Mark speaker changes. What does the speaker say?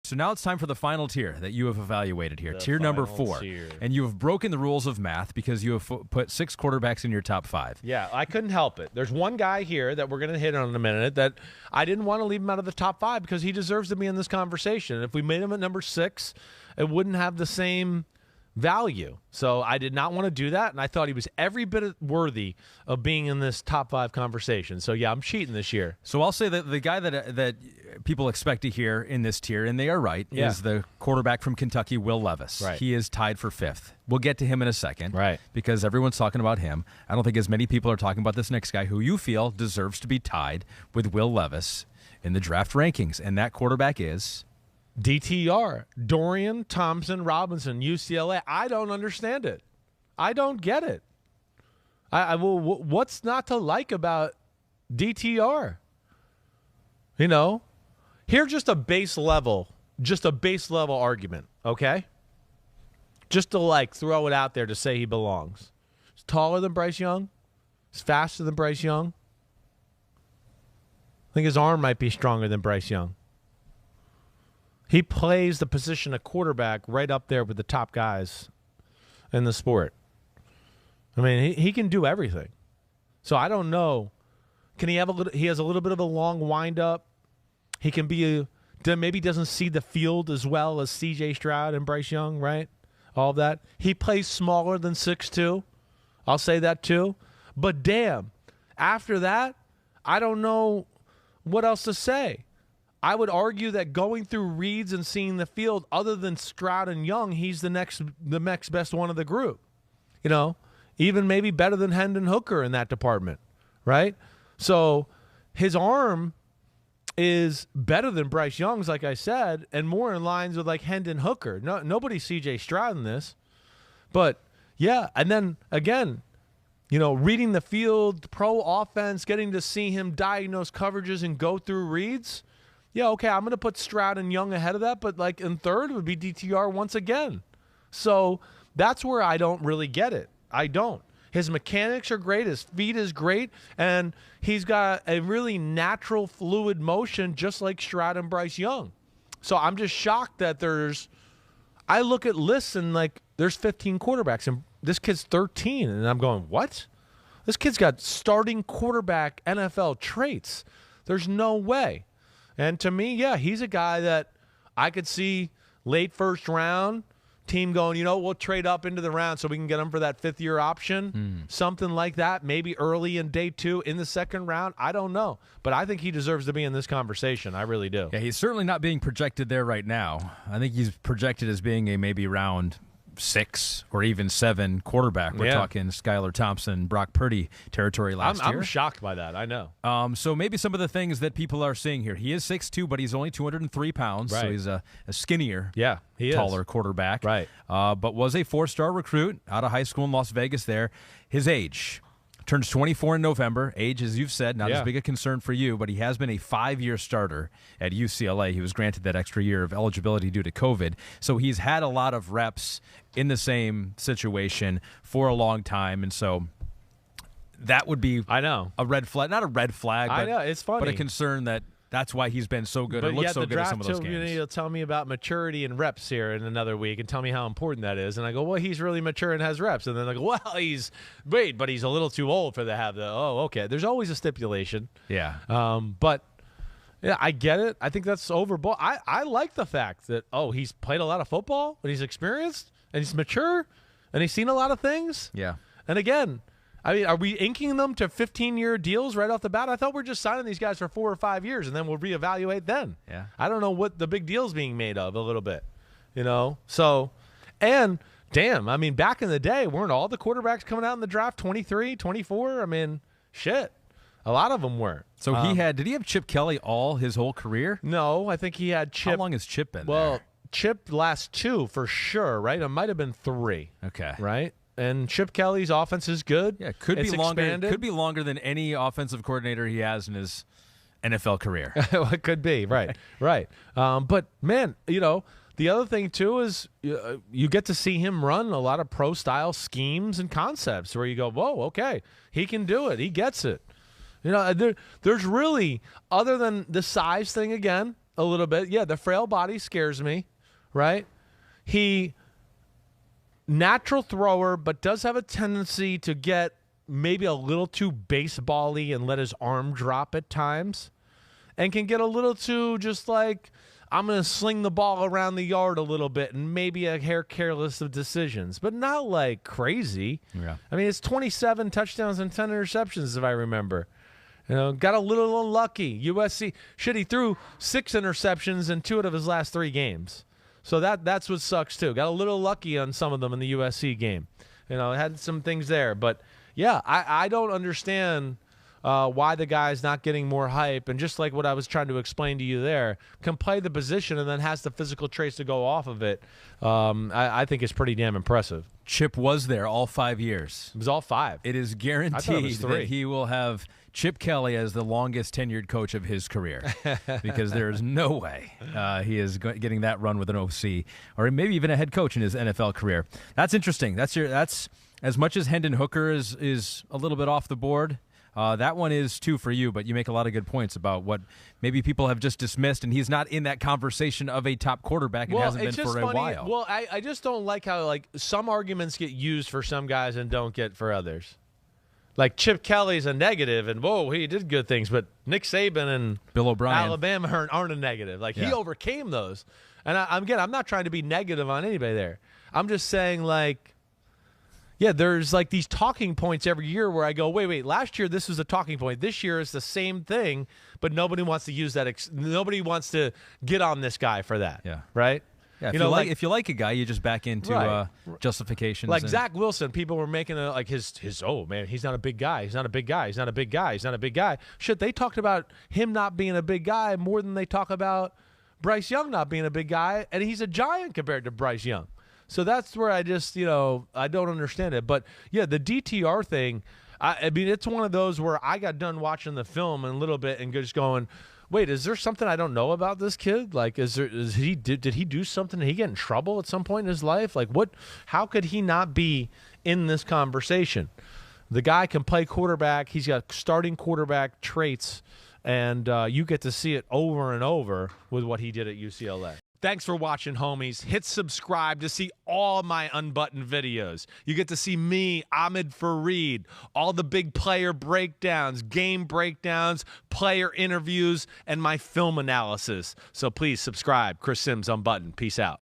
Speaker 1: So now it's time for the final tier that you have evaluated here, tier number 4.
Speaker 2: Tier.
Speaker 1: And you have broken the rules of math because you have put 6 quarterbacks in your top 5.
Speaker 2: Yeah, I couldn't help it. There's one guy here that we're going to hit on in a minute that I didn't want to leave him out of the top 5 because he deserves to be in this conversation. And if we made him at number 6, it wouldn't have the same value. So I did not want to do that, and I thought he was every bit worthy of being in this top 5 conversation. So yeah, I'm cheating this year.
Speaker 1: So I'll say that the guy that people expect to hear in this tier, and they are right, is the quarterback from Kentucky, Will Levis.
Speaker 2: Right.
Speaker 1: He is tied for 5th. We'll get to him in a second,
Speaker 2: right?
Speaker 1: Because everyone's talking about him. I don't think as many people are talking about this next guy who you feel deserves to be tied with Will Levis in the draft rankings, and that quarterback is
Speaker 2: DTR, Dorian Thompson-Robinson, UCLA. I don't understand it. I don't get it. What's not to like about DTR? You know, here's just a base level argument, okay? Just to throw it out there to say he belongs. He's taller than Bryce Young. He's faster than Bryce Young. I think his arm might be stronger than Bryce Young. He plays the position of quarterback right up there with the top guys in the sport. I mean, he can do everything. So I don't know. Can he have he has a little bit of a long windup. He can be maybe doesn't see the field as well as C.J. Stroud and Bryce Young, right? All of that. He plays smaller than 6'2". I'll say that too. But damn, after that, I don't know what else to say. I would argue that going through reads and seeing the field, other than Stroud and Young, he's the next best one of the group. You know, even maybe better than Hendon Hooker in that department, right? So his arm is better than Bryce Young's, like I said, and more in lines with Hendon Hooker. Nobody's C.J. Stroud in this. But, yeah, and then, again, you know, reading the field, pro offense, getting to see him diagnose coverages and go through reads. Yeah, okay, I'm going to put Stroud and Young ahead of that, but in third would be DTR once again. So that's where I don't really get it. I don't. His mechanics are great. His feet is great. And he's got a really natural, fluid motion just like Stroud and Bryce Young. So I'm just shocked that I look at lists and there's 15 quarterbacks and this kid's 13. And I'm going, what? This kid's got starting quarterback NFL traits. There's no way. And to me, yeah, he's a guy that I could see late first round, team going, you know, we'll trade up into the round so we can get him for that 5th-year option, something like that, maybe early in day 2 in the second round. I don't know. But I think he deserves to be in this conversation. I really do.
Speaker 1: Yeah, he's certainly not being projected there right now. I think he's projected as being a maybe round 6 or even 7 quarterback. We're talking Skylar Thompson, Brock Purdy territory last year.
Speaker 2: I'm shocked by that. I know.
Speaker 1: So maybe some of the things that people are seeing here. He is 6'2", but he's only 203 pounds, so he's a skinnier, taller quarterback.
Speaker 2: Right.
Speaker 1: But was a 4-star recruit out of high school in Las Vegas there. His age. Turns 24 in November. Age, as you've said, not as big a concern for you, but he has been a 5-year starter at UCLA. He was granted that extra year of eligibility due to COVID. So he's had a lot of reps in the same situation for a long time. And so that would be a red flag. Not a red flag, but,
Speaker 2: I know. It's funny.
Speaker 1: But a concern that's why he's been so good and looks so good at some of those games.
Speaker 2: You'll tell me about maturity and reps here in another week and tell me how important that is. And I go, well, he's really mature and has reps. And then I go, well, but he's a little too old for okay. There's always a stipulation.
Speaker 1: Yeah.
Speaker 2: But yeah, I get it. I think that's overboard. I like the fact that, he's played a lot of football and he's experienced and he's mature and he's seen a lot of things.
Speaker 1: Yeah.
Speaker 2: And again, I mean, are we inking them to 15-year deals right off the bat? I thought we're just signing these guys for 4 or 5 years, and then we'll reevaluate then.
Speaker 1: Yeah.
Speaker 2: I don't know what the big deal's being made of a little bit, you know? So, and damn, I mean, back in the day, weren't all the quarterbacks coming out in the draft 23, 24? I mean, shit. A lot of them were.
Speaker 1: So did he have Chip Kelly his whole career?
Speaker 2: No, I think he had Chip.
Speaker 1: How long has Chip been there?
Speaker 2: Well, Chip last 2 for sure, right? It might have been 3.
Speaker 1: Okay.
Speaker 2: Right? And Chip Kelly's offense is good.
Speaker 1: Yeah, could be longer.
Speaker 2: Expanded.
Speaker 1: Could be longer than any offensive coordinator he has in his NFL career.
Speaker 2: It could be, right. But man, you know, the other thing too is you get to see him run a lot of pro-style schemes and concepts where you go, whoa, okay, he can do it. He gets it. You know, there's really, other than the size thing again, a little bit. Yeah, the frail body scares me, right? He natural thrower, but does have a tendency to get maybe a little too baseball-y and let his arm drop at times, and can get a little too just like, I'm going to sling the ball around the yard a little bit and maybe a hair careless of decisions, but not like crazy.
Speaker 1: Yeah.
Speaker 2: I mean, it's 27 touchdowns and 10 interceptions, if I remember. You know, got a little unlucky. USC, he threw 6 interceptions in 2 out of his last 3 games. So that's what sucks, too. Got a little lucky on some of them in the USC game. You know, had some things there. But, yeah, I don't understand why the guy's not getting more hype. And just like what I was trying to explain to you there, can play the position and then has the physical traits to go off of it, I think it's pretty damn impressive.
Speaker 1: Chip was there all 5 years.
Speaker 2: It was all 5.
Speaker 1: It is guaranteed that he will have Chip Kelly as the longest tenured coach of his career, because there is no way he is getting that run with an OC or maybe even a head coach in his NFL career. That's interesting. That's as much as Hendon Hooker is a little bit off the board. That one is too for you, but you make a lot of good points about what maybe people have just dismissed, and he's not in that conversation of a top quarterback and hasn't been for a while.
Speaker 2: Well, I just don't like how like some arguments get used for some guys and don't get for others. Like Chip Kelly's a negative, and whoa, he did good things, but Nick Saban and
Speaker 1: Bill O'Brien,
Speaker 2: Alabama aren't a negative. Like he overcame those. And I'm not trying to be negative on anybody there. I'm just saying like, yeah, there's like these talking points every year where I go, wait, last year this was a talking point. This year it's the same thing, but nobody wants to use that. Nobody wants to get on this guy for that.
Speaker 1: Yeah.
Speaker 2: Right?
Speaker 1: Yeah, if you like a guy, you just back into justifications.
Speaker 2: Like Zach Wilson, people were making his oh man, he's not a big guy. He's not a big guy. He's not a big guy. He's not a big guy. Shit, they talked about him not being a big guy more than they talk about Bryce Young not being a big guy, and he's a giant compared to Bryce Young. So that's where I just, I don't understand it. But yeah, the DTR thing, I mean, it's one of those where I got done watching the film in a little bit and just going, wait, is there something I don't know about this kid? Like, did he do something? Did he get in trouble at some point in his life? Like, how could he not be in this conversation? The guy can play quarterback. He's got starting quarterback traits, and you get to see it over and over with what he did at UCLA. Thanks for watching, homies. Hit subscribe to see all my unbuttoned videos. You get to see me, Ahmed Fareed, all the big player breakdowns, game breakdowns, player interviews, and my film analysis. So please subscribe. Chris Simms Unbuttoned. Peace out.